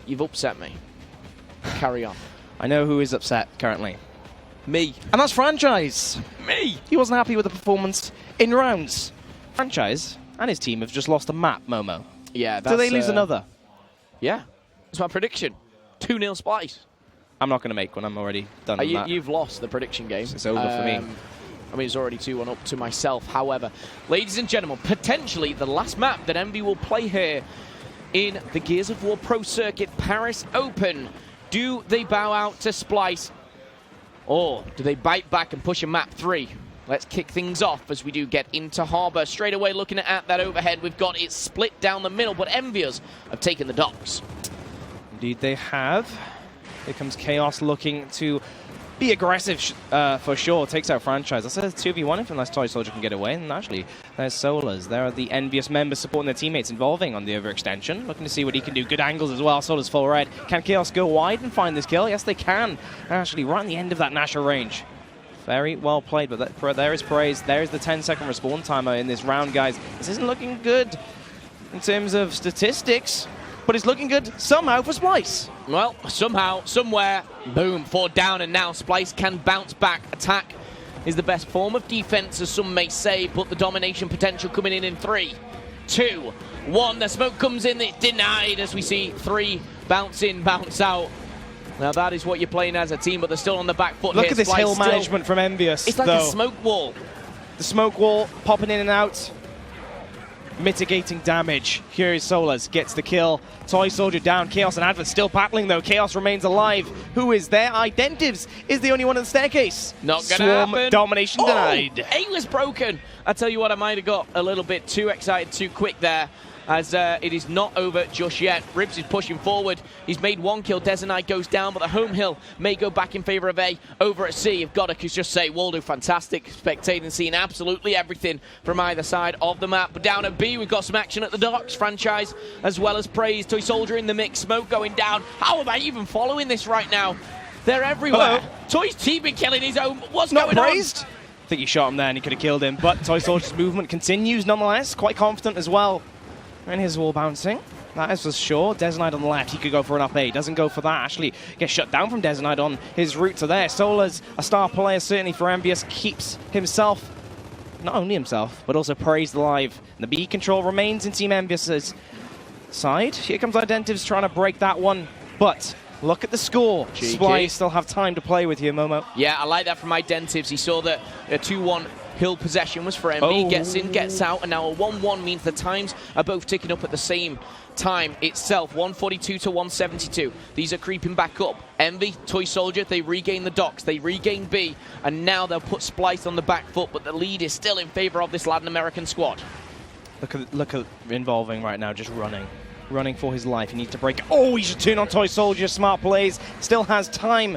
You've upset me. Carry on. I know who is upset currently. Me. And that's Franchise. Me. He wasn't happy with the performance in rounds. Franchise and his team have just lost a map, Momo. Yeah, that's... Do they lose another? Yeah. That's my prediction. 2-0 Splice. I'm not going to make one. I'm already done with that. You've lost the prediction game. It's over for me. I mean, it's already 2-1 up to myself. However, ladies and gentlemen, potentially the last map that Envy will play here in the Gears of War Pro Circuit Paris Open. Do they bow out to Splyce? Or do they bite back and push a map 3? Let's kick things off as we do get into Harbour. Straight away, looking at that overhead, we've got it split down the middle, but Envyus have taken the docks. Indeed, they have. Here comes Chaos looking to be aggressive for sure. Takes out Franchise. That's a 2v1 if unless Toy Soldier can get away. And actually, there's Solars. There are the Envyus members supporting their teammates involving on the overextension. Looking to see what he can do. Good angles as well. Solar's full red. Can Chaos go wide and find this kill? Yes, they can. Actually, right on the end of that Nasher range. Very well played, but there is praise. There is the 10-second respawn timer in this round, guys. This isn't looking good in terms of statistics, but it's looking good somehow for Splyce. Well, somehow, somewhere, boom, 4 down, and now Splyce can bounce back. Attack is the best form of defense, as some may say, but the domination potential coming in 3, 2, 1. The smoke comes in, it's denied, as we see 3 bounce in, bounce out. Now that is what you're playing as a team, but they're still on the back foot. Look here. at this Splyce hill still, management from Envyus. It's like a smoke wall. The smoke wall popping in and out, mitigating damage. Here is Solars, gets the kill. Toy Soldier down, Chaos and Advent still battling though. Chaos remains alive. Who is there? Identives is the only one on the staircase. Not gonna Swarm happen. domination denied. 8 was broken. I tell you what, I might have got a little bit too excited too quick there, as it is not over just yet. Ribs is pushing forward. He's made 1 kill. Dezenite goes down, but the home hill may go back in favor of A. Over at C, if Goddard could just say, Waldo, fantastic. Spectating, seeing absolutely everything from either side of the map. But down at B, we've got some action at the docks. Franchise, as well as praise. Toy Soldier in the mix. Smoke going down. How am I even following this right now? They're everywhere. Toy's team been killing his own. What's Not going on? praised. I think he shot him there and he could have killed him, but Toy Soldier's movement continues nonetheless. Quite confident as well. And his wall bouncing. That is for sure. Dezenite on the left. He could go for an up A. Doesn't go for that. Actually gets shut down from Dezenite on his route to there. Solar's a star player, certainly for Envyus. Keeps himself, not only himself, but also praised alive. And the B control remains in Team Envyus's side. Here comes Identives trying to break that one. But look at the score. Splyce still have time to play with here, Momo. Yeah, I like that from Identives. He saw that a 2-1 hill possession was for Envy. Gets in, gets out, and now a 1-1 means the times are both ticking up at the same time itself. 142 to 172. These are creeping back up. Envy, Toy Soldier, they regain the docks, they regain B, and now they'll put Splyce on the back foot, but the lead is still in favor of this Latin American squad. Look at involving right now, just running for his life. He needs to break. Oh, he should turn on Toy Soldier. Smart plays. Still has time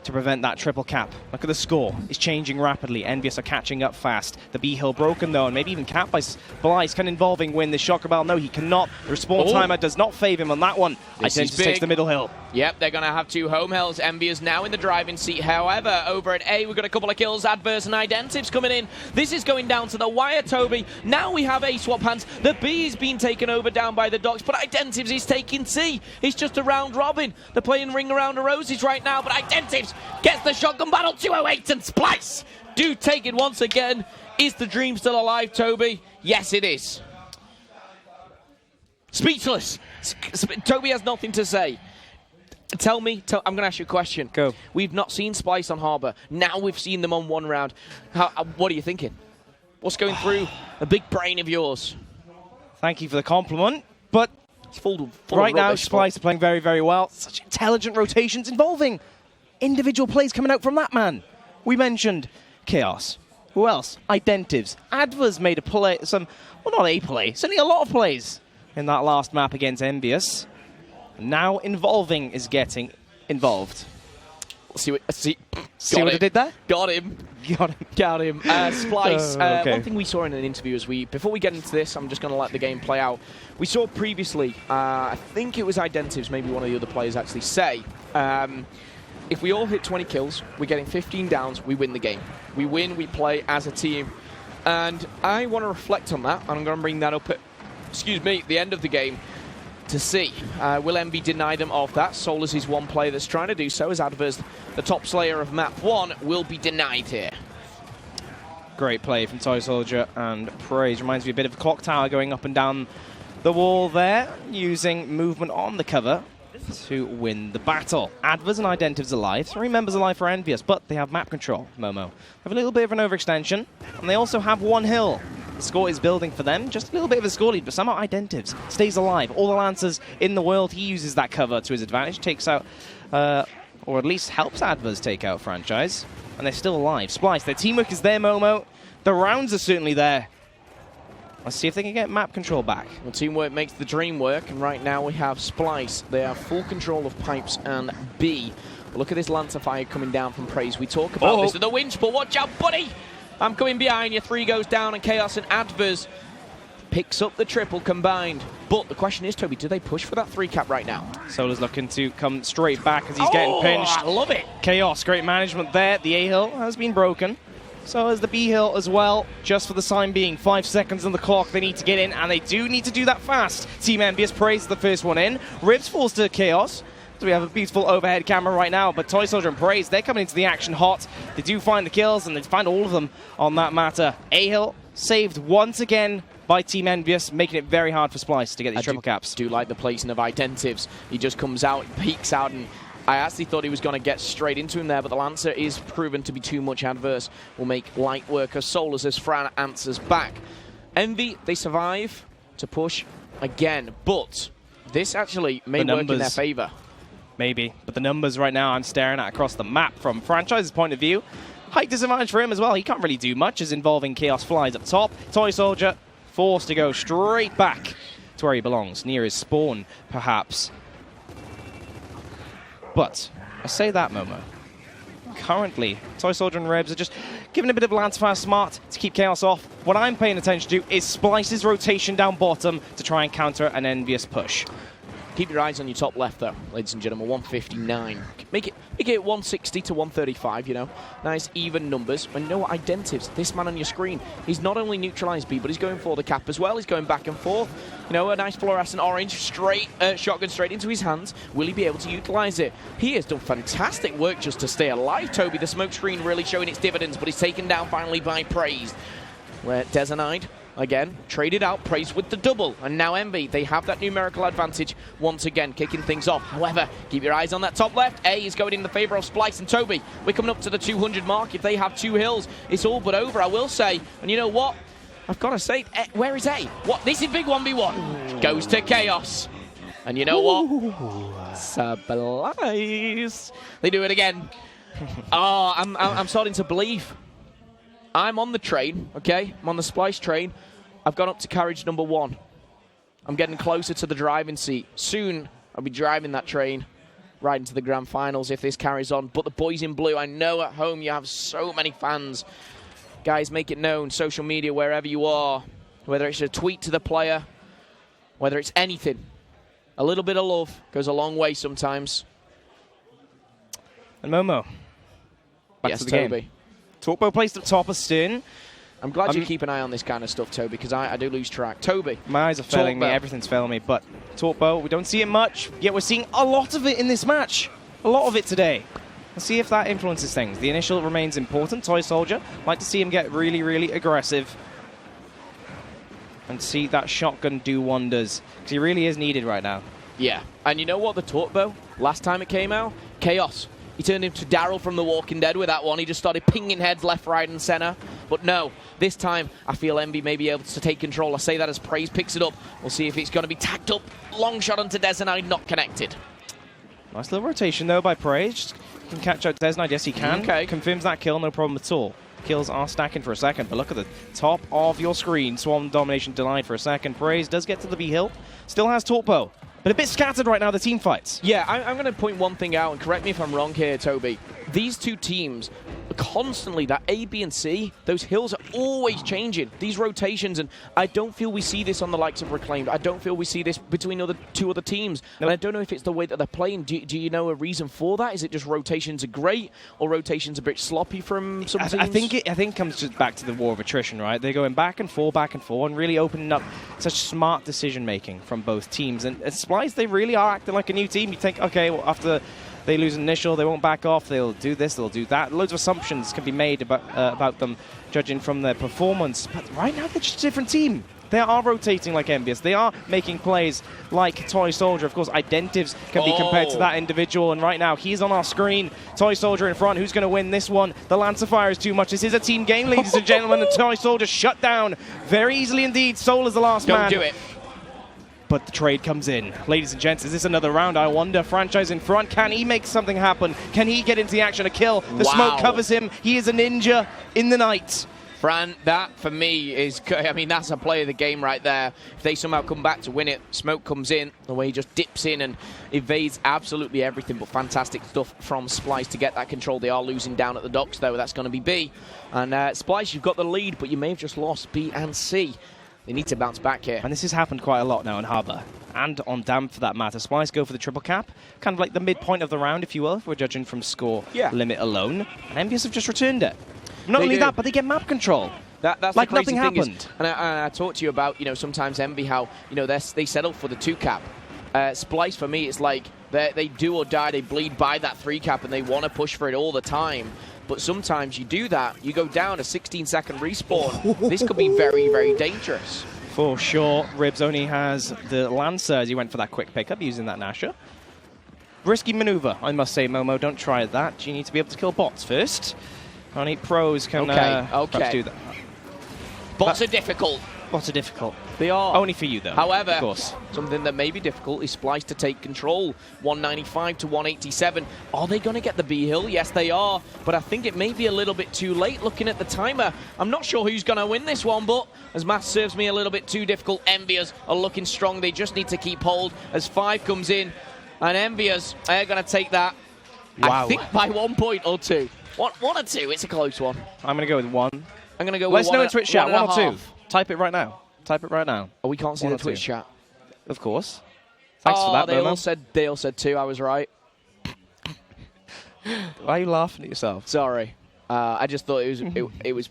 to prevent that triple cap. Look at the score. It's changing rapidly. Envyus are catching up fast. The B hill broken though, and maybe even capped by Splyce. Can Involving win the Shocker Bell? No, he cannot. The respawn timer does not favor him on that one. Identities takes the middle hill. Yep, they're going to have 2 home hills. Envyus now in the driving seat. However, over at A, we've got a couple of kills. Adverse and Identives coming in. This is going down to the wire, Toby. Now we have A swap hands. The B is being taken over down by the docks, but Identives is taking C. It's just a round robin. They're playing ring around the roses right now, but Identives gets the shotgun battle. 208 and Splyce do take it once again. Is the dream still alive, Toby? Yes, it is. Speechless. Toby has nothing to say. Tell me, I'm going to ask you a question. Go. We've not seen Splyce on Harbour. Now we've seen them on 1 round. What are you thinking? What's going through a big brain of yours? Thank you for the compliment, but it's full right of now rubbish, Splyce are playing very, very well. Such intelligent rotations involving individual plays coming out from that man. We mentioned Chaos. Who else? Identives. Adva's made a play, well, not a play, certainly a lot of plays in that last map against Envyus. Now Involving is getting involved. See what I did there? Got him. Splyce. Okay. One thing we saw in an interview is before we get into this, I'm just going to let the game play out. We saw previously, I think it was Identives, maybe one of the other players actually say, if we all hit 20 kills, we're getting 15 downs, we win the game. We win, we play as a team. And I want to reflect on that, and I'm going to bring that up at, the end of the game, to see. Will Envy deny them of that? Solus is one player that's trying to do so, as Adverse, the top slayer of map 1, will be denied here. Great play from Toy Soldier and Praise. Reminds me a bit of a clock tower going up and down the wall there, using movement on the cover to win the battle. Advers and Identives alive, 3 members alive for Envyus, but they have map control, Momo. Have a little bit of an overextension, and they also have 1 hill. The score is building for them, just a little bit of a score lead, but somehow Identives stays alive. All the Lancers in the world, he uses that cover to his advantage, takes out, or at least helps Advers take out Franchise, and they're still alive. Splyce, their teamwork is there, Momo. The rounds are certainly there. Let's see if they can get map control back. Well, teamwork makes the dream work, and right now we have Splyce. They have full control of Pipes and B. But look at this Lancer fire coming down from Praise. We talk about this at the winch, but watch out, buddy! I'm coming behind you. 3 goes down, and Chaos and Advers picks up the triple combined. But the question is, Toby, do they push for that 3 cap right now? Solar's looking to come straight back as he's getting pinched. I love it! Chaos, great management there. The A hill has been broken. So is the B hill as well, just for the time being. 5 seconds on the clock, they need to get in, and they do need to do that fast. Team Envyus Praise the first one in. Ribs falls to Chaos. So we have a beautiful overhead camera right now, but Toy Soldier and Praise, they're coming into the action hot. They do find the kills, and they find all of them on that matter. A hill saved once again by Team Envyus, making it very hard for Splyce to get these triple caps. I do like the placing of Identives. He just comes out, peeks out, and I actually thought he was going to get straight into him there, but the Lancer is proven to be too much adverse. Will make light work of Solus as Fran answers back. Envy, they survive to push again, but this actually may work in their favor. Maybe, but the numbers right now I'm staring at across the map from Franchise's point of view. Height disadvantage for him as well. He can't really do much as involving Chaos flies up top. Toy Soldier forced to go straight back to where he belongs, near his spawn, perhaps. But I say that, Momo. Currently, Toy Soldier and Rebs are just giving a bit of Lance Fire smart to keep Chaos off. What I'm paying attention to is Splyce's rotation down bottom to try and counter an Envyus push. Keep your eyes on your top left, though, ladies and gentlemen. 159. Make it 160 to 135, you know. Nice, even numbers. And you know what? Identives, this man on your screen, he's not only neutralized B, but he's going for the cap as well. He's going back and forth. You know, a nice fluorescent orange, straight shotgun straight into his hands. Will he be able to utilize it? He has done fantastic work just to stay alive, Toby. The smoke screen really showing its dividends, but he's taken down finally by Praise. Where Desanide, again, traded out, Praise with the double. And now Envy, they have that numerical advantage once again, kicking things off. However, keep your eyes on that top left. A is going in the favor of Splyce and Toby. We're coming up to the 200 mark. If they have 2 hills, it's all but over, I will say. And you know what? I've got to say, where is A? What? This is big 1v1. Goes to Chaos. And you know what? Splice. They do it again. Oh, I'm starting to believe. I'm on the train, okay? I'm on the Splyce train. I've gone up to carriage number 1. I'm getting closer to the driving seat. Soon, I'll be driving that train right into the grand finals if this carries on. But the boys in blue, I know at home you have so many fans. Guys, make it known, social media, wherever you are. Whether it's a tweet to the player, whether it's anything. A little bit of love goes a long way sometimes. And Momo, back to the game. Talkbo placed up top of Stern. I'm glad you keep an eye on this kind of stuff, Toby, because I do lose track. Toby. My eyes are failing me. Everything's failing me. But Talkbo, we don't see it much, yet we're seeing a lot of it in this match. A lot of it today. Let's see if that influences things. The initial remains important. Toy Soldier, like to see him get really, really aggressive. And see that shotgun do wonders. Because he really is needed right now. Yeah. And you know what? The Talkbo, last time it came out, Chaos. He turned into Daryl from The Walking Dead with that one. He just started pinging heads left, right, and center. But no, this time I feel Envy may be able to take control. I say that as Praise picks it up. We'll see if it's going to be tacked up. Long shot onto Desanide, not connected. Nice little rotation, though, by Praise. Just can catch out Desanide. Yes, he can. Okay. Confirms that kill, no problem at all. Kills are stacking for a second, but look at the top of your screen. Swarm domination denied for a second. Praise does get to the B hill. Still has Talkbo. But a bit scattered right now, the team fights. Yeah, I'm going to point one thing out, and correct me if I'm wrong here, Toby. these two teams constantly, that A, B, and C, those hills are always changing. These rotations, and I don't feel we see this on the likes of Reclaimed. I don't feel we see this between two other teams. Nope. And I don't know if it's the way that they're playing. Do you know a reason for that? Is it just rotations are great, or rotations a bit sloppy from some teams? I think it comes just back to the war of attrition, right? They're going back and forth, and really opening up such smart decision-making from both teams. And at Splyce, they really are acting like a new team. You think, okay, well, after they lose initial, they won't back off, they'll do this, they'll do that. Loads of assumptions can be made about them, judging from their performance. But right now, they're just a different team. They are rotating like Envyus. They are making plays like Toy Soldier. Of course, Identives can be compared to that individual. And right now, he's on our screen. Toy Soldier in front. Who's going to win this one? The Lancer Fire is too much. This is a team game, ladies and gentlemen. And Toy Soldier shut down very easily indeed. Soul is the last man. Don't do it. But the trade comes in. Ladies and gents, is this another round? I wonder. Franchise in front. Can he make something happen? Can he get into the action? A kill. The smoke covers him. He is a ninja in the night. Fran, that for me is, I mean, that's a play of the game right there. If they somehow come back to win it, smoke comes in, the way he just dips in and evades absolutely everything, but fantastic stuff from Splyce to get that control. They are losing down at the docks, though. That's going to be B. And Splyce, you've got the lead, but you may have just lost B and C. They need to bounce back here. And this has happened quite a lot now in Harbour. And on Dam, for that matter. Splyce go for the triple cap. Kind of like the midpoint of the round, if you will, if we're judging from score limit alone. And Envyus have just returned it. Not only that, but they get map control. That's like the crazy nothing thing happened. And I talked to you about, sometimes Envy, how, they settle for the 2 cap. Splyce, for me, it's like they do or die. They bleed by that 3 cap, and they want to push for it all the time. But sometimes you do that. You go down a 16-second respawn. This could be very, very dangerous. For sure. Ribs only has the Lancer as he went for that quick pickup using that Nasher. Risky maneuver, I must say, Momo. Don't try that. You need to be able to kill bots first. Only pros can perhaps do that. Bots are difficult. Bots are difficult. They are. Only for you, though. However, of course, something that may be difficult is Splyce to take control. 195 to 187. Are they going to get the B hill? Yes, they are. But I think it may be a little bit too late looking at the timer. I'm not sure who's going to win this one, but as math serves me a little bit too difficult, Envyus are looking strong. They just need to keep hold as 5 comes in. And Envyus are going to take that, I think, by 1 point or 2. 1 or 2, it's a close one. I'm going to go with 1. I'm going to go with 1. Let us know in and, Twitch chat, 1 or 2. half. Type it right now. Type it right now. Oh, we can't see the Twitch chat. Of course. Thanks for that, they all said 2, I was right. Why are you laughing at yourself? Sorry. I just thought it was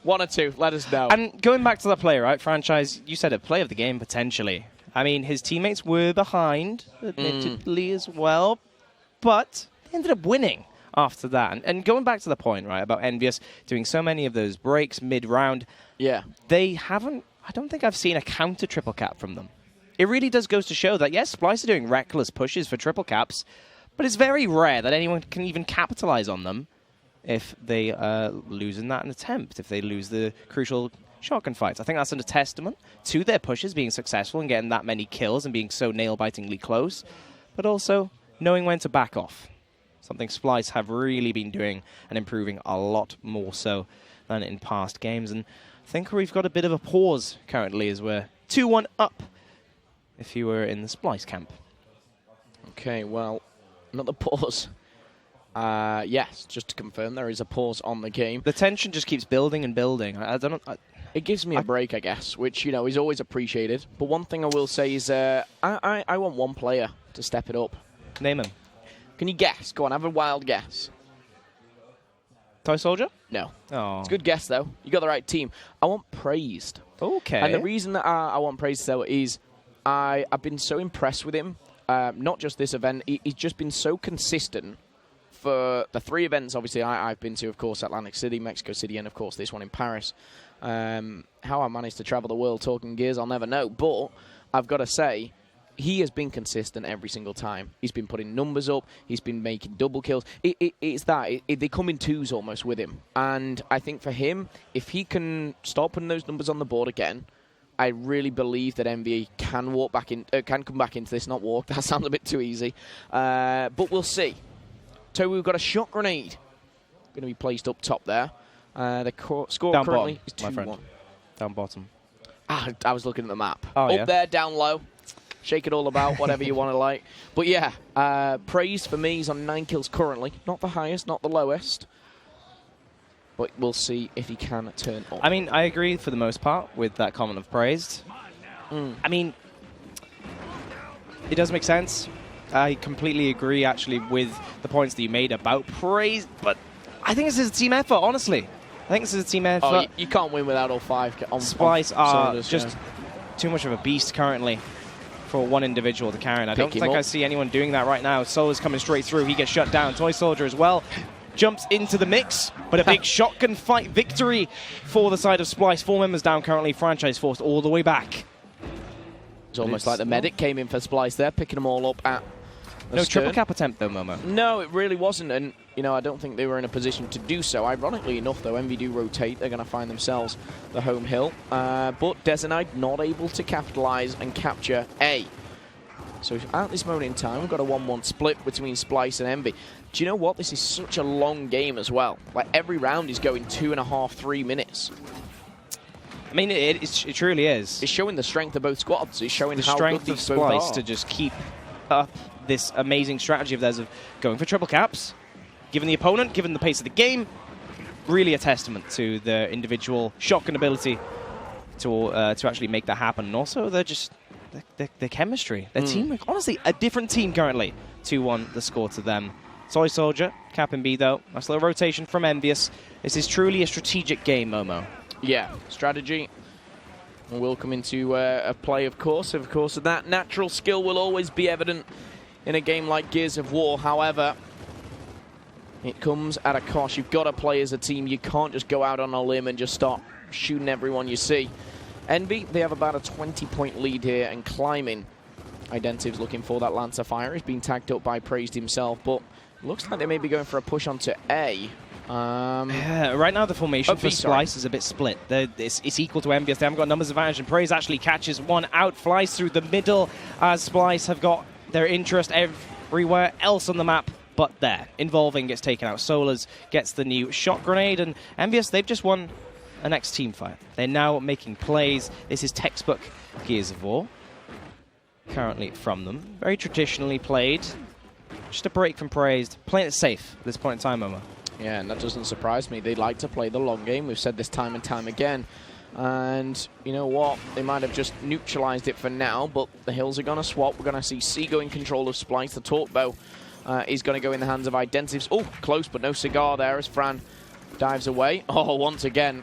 1 or 2, let us know. And going back to that play, right, Franchise, you said a play of the game, potentially. I mean, his teammates were behind, admittedly, as well, but they ended up winning after that. And going back to the point, right, about Envyus doing so many of those breaks mid-round, they haven't, I don't think I've seen a counter triple cap from them. It really does goes to show that, yes, Splyce are doing reckless pushes for triple caps, but it's very rare that anyone can even capitalize on them if they lose in that attempt, if they lose the crucial shotgun fights. I think that's a testament to their pushes being successful and getting that many kills and being so nail-bitingly close, but also knowing when to back off. Something Splyce have really been doing and improving a lot more so than in past games. And I think we've got a bit of a pause currently as we're 2-1 up if you were in the Splyce camp. Okay, well, another pause. Yes, just to confirm, there is a pause on the game. The tension just keeps building and building. I don't know. It gives me a break, I guess, which, is always appreciated. But one thing I will say is I want one player to step it up. Name him. Can you guess? Go on, have a wild guess. Toy Soldier? No. Oh. It's a good guess, though. You got the right team. I want Praised. Okay. And the reason that I want Praised, though, is I've been so impressed with him. Not just this event. He's just been so consistent for the 3 events, obviously, I've been to, of course, Atlantic City, Mexico City, and, of course, this one in Paris. How I managed to travel the world talking gears, I'll never know. But I've got to say, he has been consistent every single time. He's been putting numbers up. He's been making double kills. It's that. They come in 2s almost with him. And I think for him, if he can start putting those numbers on the board again, I really believe that MVE can walk back in, can come back into this, not walk. That sounds a bit too easy. But we'll see. So we've got a shot grenade going to be placed up top there. The score down currently bottom, is 2-1. Down bottom. I was looking at the map. Oh, up there, down low. shake it all about, whatever you want to like. But yeah, Praise for me is on 9 kills currently. Not the highest, not the lowest. But we'll see if he can turn up. I mean, I agree for the most part with that comment of Praised. I mean, it does make sense. I completely agree, actually, with the points that you made about Praise. But I think this is a team effort, honestly. I think this is a team effort. Oh, you can't win without all 5 on Splyce are cylinders, just too much of a beast currently for one individual to carry. And I don't think I see anyone doing that right now. Solar's coming straight through. He gets shut down. Toy Soldier as well jumps into the mix, but a big shotgun fight victory for the side of Splyce. 4 members down currently. Franchise forced all the way back. It's almost like the medic came in for Splyce there, picking them all up at no triple cap attempt though, Momo. No, it really wasn't, and you know, I don't think they were in a position to do so. Ironically enough, though, Envy do rotate. They're going to find themselves the home hill, but Dezenite not able to capitalize and capture A. So at this moment in time, we've got a 1-1 split between Splyce and Envy. Do you know what? This is such a long game as well. Like, every round is going 2.5, 3 minutes. I mean, it truly is. It's showing the strength of both squads. It's showing the how strength good of these both are. Splyce to just keep up this amazing strategy of theirs of going for triple caps, given the opponent, given the pace of the game. Really a testament to their individual shotgun ability to actually make that happen. And also, they're just their chemistry, their teamwork. Honestly, a different team currently. 2-1 the score to them. Toy Soldier, cap and B though. Nice little rotation from Envyus. This is truly a strategic game, Momo. Yeah, strategy will come into a play, of course. Of course, that natural skill will always be evident in a game like Gears of War. However, it comes at a cost. You've got to play as a team. You can't just go out on a limb and just start shooting everyone you see. Envy, they have about a 20-point lead here and climbing. Identiv's looking for that Lancer fire. He's been tagged up by Praised himself, but looks like they may be going for a push onto A. Yeah, right now the formation for Splyce is a bit split. It's equal to Envyus. They haven't got numbers advantage, and Praise actually catches one out, flies through the middle, as Splyce have got their interest everywhere else on the map but there. Involving gets taken out. Solars gets the new shot grenade, and Envyus, they've just won a next team fight. They're now making plays. This is textbook Gears of War. Currently from them. Very traditionally played. Just a break from Praised. Playing it safe at this point in time, Momo. Yeah, and that doesn't surprise me. They like to play the long game. We've said this time and time again. And you know what? They might have just neutralized it for now, but the hills are going to swap. We're going to see Seago in control of Splyce. The torque bow is going to go in the hands of Identives. Oh, close, but no cigar there as Fran dives away. Oh, once again,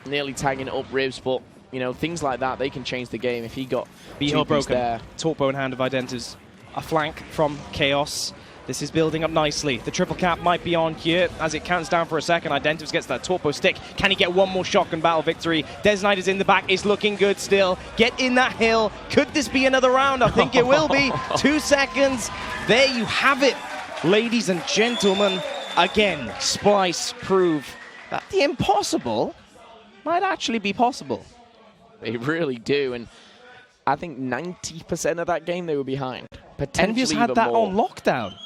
nearly tagging it up Ribs, but you know, things like that, they can change the game. If he got B-hill broken there. Torque bow in hand of Identives. A flank from Chaos. This is building up nicely. The triple cap might be on here as it counts down for a second. Identives gets that torpedo stick. Can he get one more shotgun battle victory? Dezenite is in the back. Is looking good still. Get in that hill. Could this be another round? I think it will be. 2 seconds. There you have it, ladies and gentlemen. Again, Splyce prove that the impossible might actually be possible. They really do, and I think 90% of that game they were behind. Potentially Envyus had that more. on lockdown.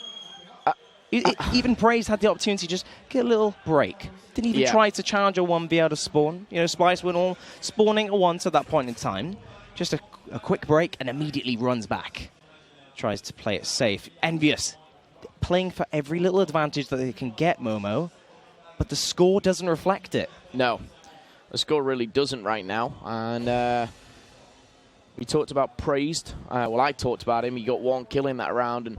Even Praise had the opportunity to just get a little break. Didn't even try to challenge a 1v out of spawn. You know, Splyce went all spawning at once at that point in time. Just a quick break and immediately runs back. Tries to play it safe. Envyus playing for every little advantage that they can get, Momo, but the score doesn't reflect it. No, the score really doesn't right now. And we talked about Praised. Well, I talked about him. He got 1 kill in that round, and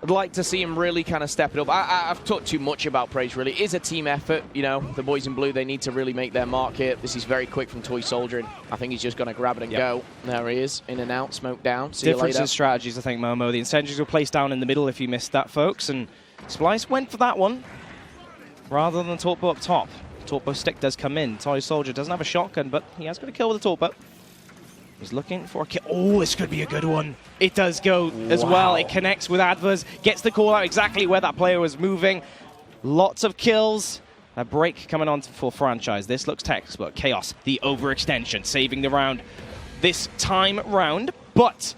I'd like to see him really kind of step it up. I've talked too much about Praise, really. It is a team effort, you know. The boys in blue, they need to really make their mark here. This is very quick from Toy Soldier, and I think he's just going to grab it and go. There he is, in and out, smoke down. See Difference you later. in strategies, I think, Momo. The incendiaries were placed down in the middle, if you missed that, folks, and Splyce went for that one rather than the torpedo up top. Torpedo stick does come in. Toy Soldier doesn't have a shotgun, but he has got a kill with the torpedo. He's looking for a kill. Oh, this could be a good one. It does go as well. It connects with Advers, gets the call out exactly where that player was moving. Lots of kills. A break coming on for Franchise. This looks textbook. Chaos, the overextension, saving the round this time round. But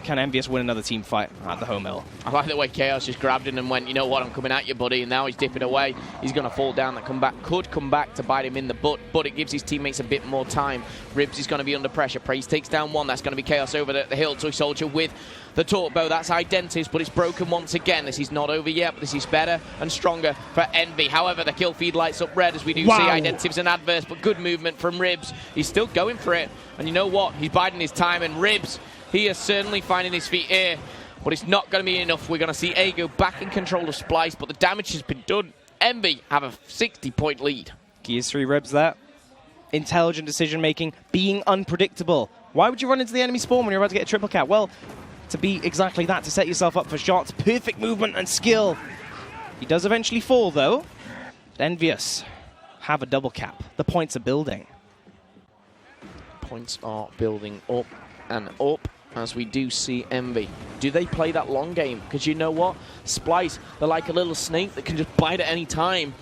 can Envyus win another team fight at the home hill? I like the way Chaos just grabbed him and went, you know what, I'm coming at you, buddy. And now he's dipping away. He's going to fall down. That could come back to bite him in the butt, but it gives his teammates a bit more time. Ribs is going to be under pressure. Praise takes down one. That's going to be Chaos over the hill. Toy Soldier with the torque bow. That's Identities, but it's broken once again. This is not over yet, but this is better and stronger for Envy. However, the kill feed lights up red as we do see Identities and Adverse, but good movement from Ribs. He's still going for it. And you know what? He's biding his time, and Ribs, he is certainly finding his feet here, but it's not going to be enough. We're going to see A go back in control of Splyce, but the damage has been done. Envy have a 60-point lead. Gears 3 Ribs there. Intelligent decision-making, being unpredictable. Why would you run into the enemy spawn when you're about to get a triple cap? Well, to be exactly that, to set yourself up for shots. Perfect movement and skill. He does eventually fall, though. Envyus have a double cap. The points are building. Points are building up and up as we do see Envy. Do they play that long game? Because you know what? Splyce, they're like a little snake that can just bite at any time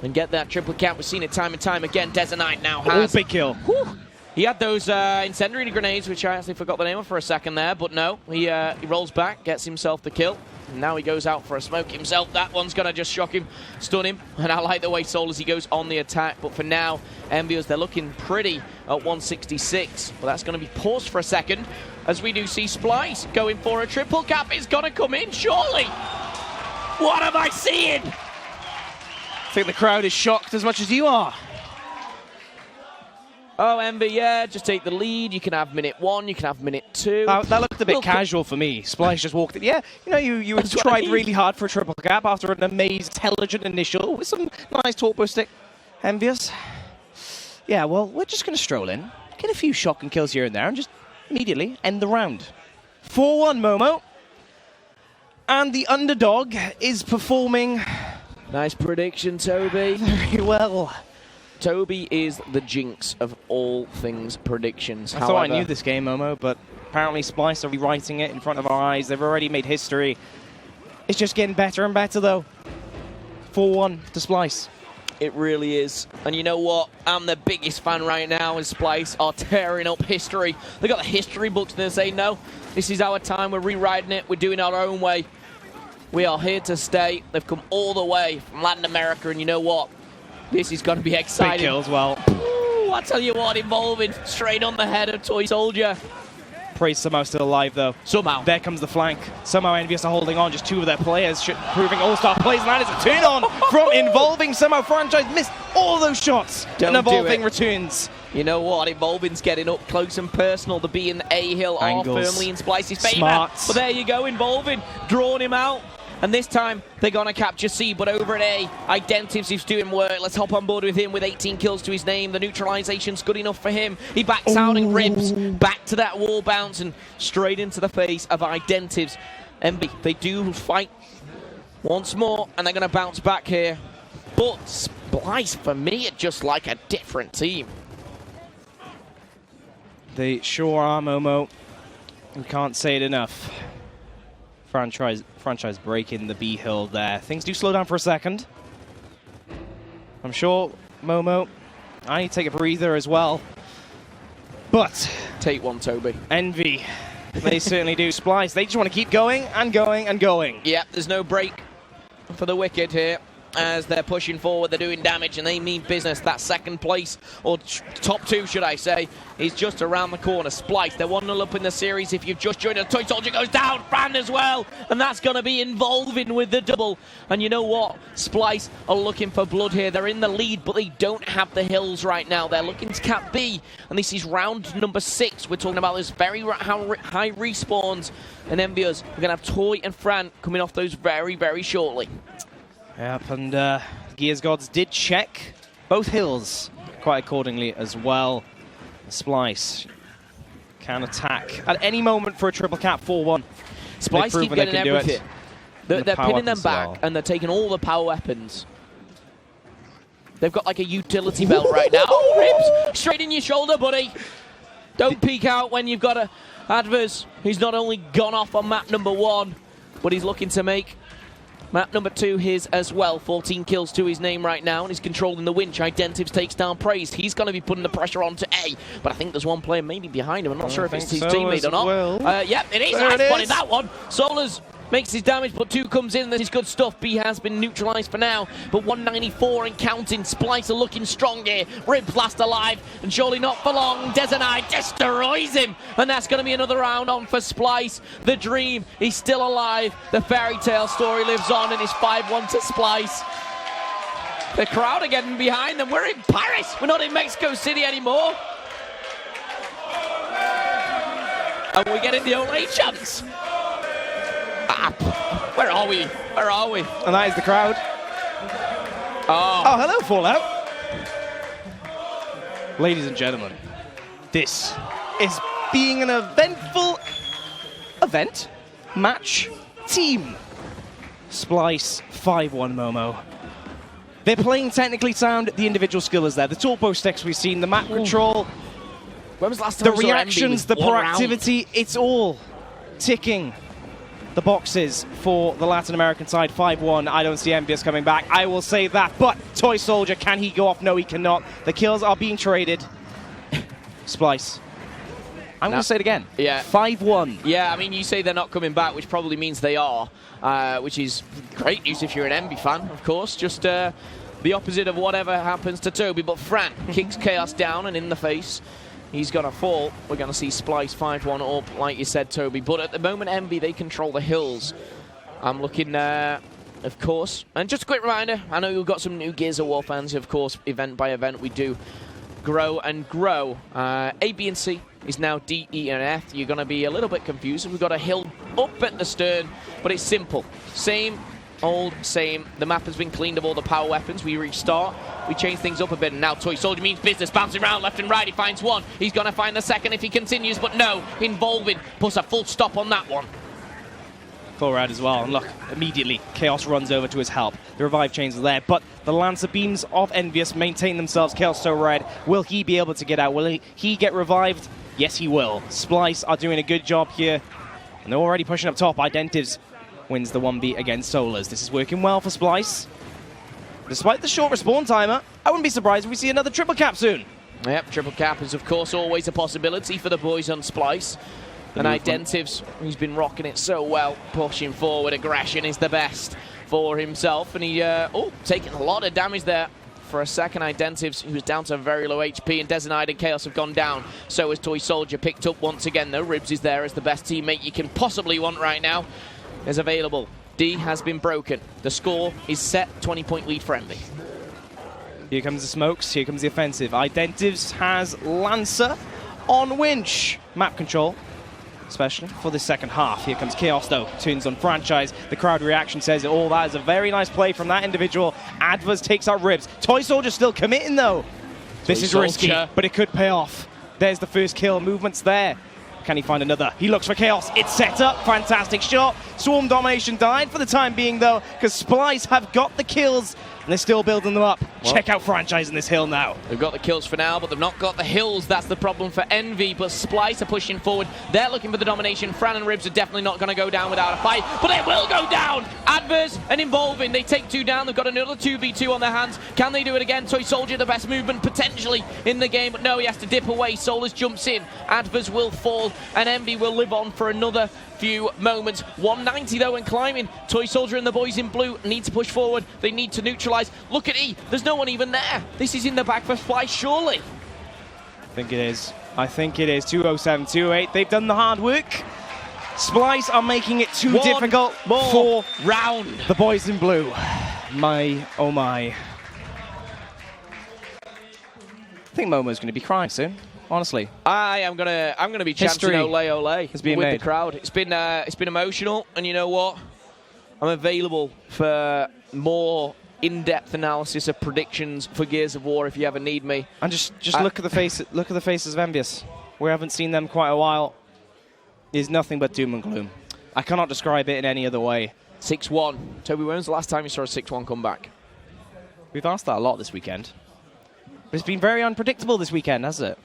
and get that triple cap. We've seen it time and time again. Desonite now has... big kill. Whew. He had those incendiary grenades, which I actually forgot the name of for a second there, but no. He rolls back, gets himself the kill. And now he goes out for a smoke himself. That one's going to just shock him, stun him. And I like the way Soul as he goes on the attack. But for now, Envyus, they're looking pretty at 166. But that's going to be paused for a second as we do see Splyce going for a triple cap. It's going to come in, surely. What am I seeing? I think the crowd is shocked as much as you are. Oh, Envy, yeah, just take the lead. You can have minute 1, you can have minute 2. That looked a bit casual for me. Splyce just walked in. Yeah, you know, you tried really hard for a triple cap after an amazing, intelligent initial with some nice torpedo stick. Envyus. Yeah, well, we're just going to stroll in, get a few shotgun kills here and there, and just immediately end the round. 4-1, Momo. And the underdog is performing... Nice prediction, Toby. Very well. Toby is the jinx of all things predictions. I thought I knew this game, Momo, but apparently Splyce are rewriting it in front of our eyes. They've already made history. It's just getting better and better, though. 4-1 to Splyce. It really is. And you know what? I'm the biggest fan right now, and Splyce are tearing up history. They've got the history books, and they say, no, this is our time. We're rewriting it. We're doing it our own way. We are here to stay. They've come all the way from Latin America, and you know what? This is going to be exciting. Big kill as well. Ooh, I tell you what, involving straight on the head of Toy Soldier. Praise somehow still alive, though. Somehow. There comes the flank. Somehow Envyus are holding on. Just 2 of their players proving all-star plays. And that is a turn-on from Involving. Somehow Franchise missed all those shots. Don't and Involving returns. You know what? Involving's getting up close and personal to be in the A-Hill. Angles. Are firmly in Splyce's favour. Smart. But there you go, Involving. Drawing him out. And this time, they're going to capture C, but over at A, Identities is doing work. Let's hop on board with him with 18 kills to his name. The neutralization's good enough for him. He backs out and Ribs back to that wall bounce and straight into the face of Identities. Envy, they do fight once more, and they're going to bounce back here. But Splyce, for me, are just like a different team. They sure are, Momo. We can't say it enough. Franchise breaking the B hill there. Things do slow down for a second. I'm sure, Momo, I need to take a breather as well. But... Take one, Toby. Envy. They certainly do. Splyce, they just want to keep going and going and going. Yeah, there's no break for the Wicked here. As they're pushing forward, they're doing damage, and they mean business. That second place, or top 2, should I say, is just around the corner. Splyce, they're 1-0 up in the series. If you've just joined us, Toy Soldier goes down, Fran as well, and that's going to be Involving with the double. And you know what? Splyce are looking for blood here. They're in the lead, but they don't have the hills right now. They're looking to cap B, and this is round number 6. We're talking about those very high respawns. And Envyus, we're going to have Toy and Fran coming off those very, very shortly. Yep, and Gears Gods did check both hills quite accordingly as well. Splyce can attack at any moment for a triple cap 4-1. Splyce keep getting everything. They're pinning them back, and they're taking all the power weapons. They've got like a utility belt right now. Oh, Ribs! Straight in your shoulder, buddy. Don't peek out when you've got a Adverse who's not only gone off on map number 1, but he's looking to make Map number 2 his as well. 14 kills to his name right now, and he's controlling the winch. Identives takes down Praise. He's going to be putting the pressure on to A, but I think there's one player maybe behind him. I'm not sure if it's his teammate or not. Well. Yeah, it is. I spotted that one. Solars makes his damage, but 2 comes in. This is good stuff. B has been neutralized for now, but 194 and counting. Splyce are looking strong here. Ribs last alive, and surely not for long. Dezenai destroys him, and that's going to be another round on for Splyce. The dream is still alive. The fairy tale story lives on, and it's 5-1 to Splyce. The crowd are getting behind them. We're in Paris. We're not in Mexico City anymore. And we're getting the Olay chants. Where are we? Where are we? And that is the crowd. Oh, hello, Fallout. Ladies and gentlemen, this is being an eventful match team. Splyce 5-1 Momo. They're playing technically sound. The individual skill is there. The turbo sticks we've seen, the map control, when was the last time the reactions, the proactivity, it's all ticking the boxes for the Latin American side. 5-1. I don't see Envyus coming back. I will say that. But Toy Soldier, can he go off? No, he cannot. The kills are being traded. Splyce. I'm going to say it again. Yeah. 5-1. Yeah, I mean, you say they're not coming back, which probably means they are, which is great news if you're an Envy fan, of course. Just the opposite of whatever happens to Toby. But Fran kicks Chaos down and in the face. He's going to fall. We're going to see Splyce 5-1 up, like you said, Toby. But at the moment, Envy, they control the hills. I'm looking, of course. And just a quick reminder, I know you've got some new Gears of War fans. Of course, event by event, we do grow and grow. A, B, and C is now D, E, and F. You're going to be a little bit confused. We've got a hill up at the stern, but it's simple. Same, old, same. The map has been cleaned of all the power weapons. We restart. We change things up a bit, and now Toy Soldier means business. Bouncing around left and right. He finds one. He's going to find the second if he continues, but no. Involving puts a full stop on that one. Full round as well, and look, immediately Chaos runs over to his help. The revive chains are there, but the Lancer beams of Envyus maintain themselves. Chaos so red. Will he be able to get out? Will he get revived? Yes, he will. Splyce are doing a good job here, and they're already pushing up top. Identives wins the 1v against Solars. This is working well for Splyce. Despite the short respawn timer, I wouldn't be surprised if we see another triple cap soon. Yep, triple cap is, of course, always a possibility for the boys on Splyce. And Identives, who's been rocking it so well, pushing forward. Aggression is the best for himself. And he, taking a lot of damage there for a second. Identives, who's down to very low HP, and Dezenide and Chaos have gone down. So has Toy Soldier picked up once again, though. Ribs is there as the best teammate you can possibly want right now. Is available. D has been broken. The score is set. 20-point lead for Envy. Here comes the smokes. Here comes the offensive. Identives has Lancer on winch. Map control, especially for the second half. Here comes Chaos, though. Turns on Franchise. The crowd reaction says it all. That is a very nice play from that individual. Advers takes out Ribs. Toy Soldier still committing, though. This is risky, but it could pay off. There's the first kill. Movement's there. Can he find another? He looks for Chaos. It's set up. Fantastic shot. Swarm domination died for the time being, though, because Splyce have got the kills, and they're still building them up. Well, check out Franchise in this hill now. They've got the kills for now, but they've not got the hills. That's the problem for Envy, but Splyce are pushing forward. They're looking for the domination. Fran and Ribs are definitely not going to go down without a fight, but they will go down. Adverse and Involving. They take 2 down. They've got another 2v2 on their hands. Can they do it again? Toy Soldier, the best movement potentially in the game, but no, he has to dip away. Solars jumps in. Adverse will fall, and Envy will live on for another few moments. 190 though and climbing. Toy Soldier and the boys in blue need to push forward. They need to neutralize. Look at E. There's no one even there. This is in the back for Splyce, surely. I think it is. I think it is. 207, 208. They've done the hard work. Splyce are making it too difficult for round. The boys in blue. My, oh my. I think Momo's going to be crying soon. Honestly, I'm gonna be chanting "Olay, Olay" with the crowd. It's been emotional, and you know what? I'm available for more in-depth analysis of predictions for Gears of War if you ever need me. And just look at the faces of Envyus. We haven't seen them quite a while. It's nothing but doom and gloom. I cannot describe it in any other way. 6-1. Toby, when was the last time you saw a 6-1 comeback? We've asked that a lot this weekend. But it's been very unpredictable this weekend, hasn't it?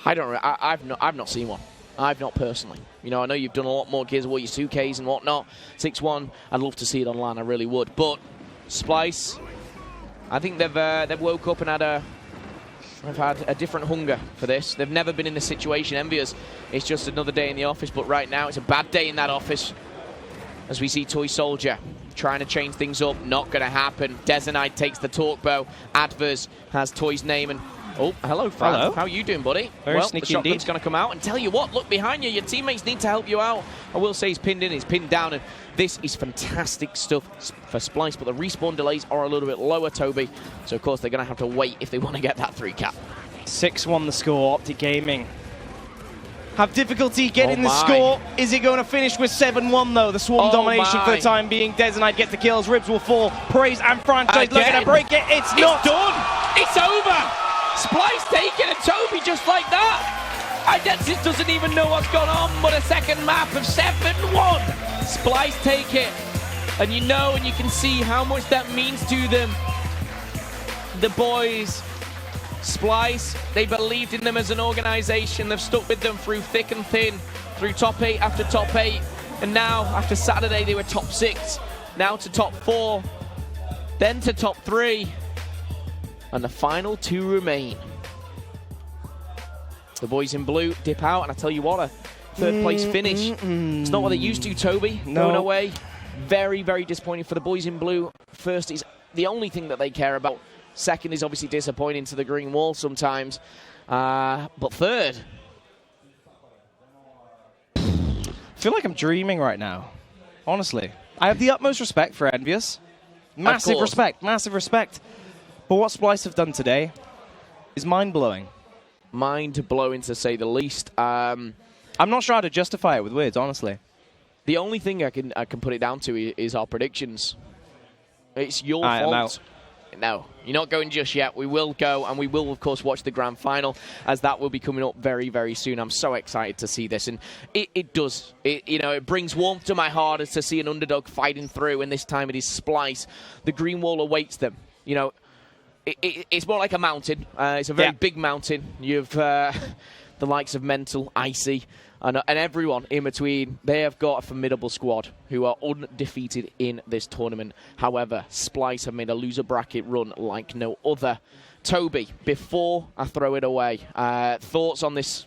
I've not seen one. I've not personally. You know, I know you've done a lot more Gears of War, your 2Ks and whatnot. 6-1, I'd love to see it online, I really would. But Splyce, I think they've woke up and they've had a different hunger for this. They've never been in this situation. Envyus, it's just another day in the office, but right now it's a bad day in that office. As we see Toy Soldier trying to change things up, not going to happen. Dezenite takes the torque bow. Advers has Toy's name and... Oh, hello, Fran. Hello. How are you doing, buddy? Very well, sneaky the shotgun's indeed. going to come out and tell you what, look behind you. Your teammates need to help you out. I will say he's pinned in, he's pinned down, and this is fantastic stuff for Splice, but the respawn delays are a little bit lower, Toby. So, of course, they're going to have to wait if they want to get that 3 cap. 6-1 the score, Optic Gaming have difficulty getting the my. score. Is it going to finish with 7-1 though? The swarm domination for the time being. Dezenite gets the kills, Ribs will fall. Praise and Franchise looking to break it. It's not done. It's over. Splice taking a Toby just like that. Identis doesn't even know what's gone on, but a second map of 7-1. Splice take it. And you know and you can see how much that means to them. The boys. Splice, they believed in them as an organization. They've stuck with them through thick and thin, through top 8 after top 8. And now, after Saturday, they were top 6. Now to top 4. Then to top 3. And the final 2 remain. The boys in blue dip out, and I tell you what, a 3rd place finish. It's not what they used to, Toby. No. Going away. Very, very disappointing for the boys in blue. First is the only thing that they care about. Second is obviously disappointing to the green wall sometimes. But 3rd. I feel like I'm dreaming right now. Honestly. I have the utmost respect for Envyus. Massive respect, massive respect. But what Splice have done today is mind-blowing. Mind-blowing, to say the least. I'm not sure how to justify it with words, honestly. The only thing I can put it down to is our predictions. It's your fault. No, you're not going just yet. We will go, and we will, of course, watch the grand final, as that will be coming up very, very soon. I'm so excited to see this, and it does. It brings warmth to my heart as to see an underdog fighting through, and this time it is Splice. The green wall awaits them. You know, it's more like a mountain. It's a very big mountain. You've the likes of Mental, Icy, and everyone in between. They have got a formidable squad who are undefeated in this tournament. However, Splice have made a loser bracket run like no other. Toby, before I throw it away, thoughts on this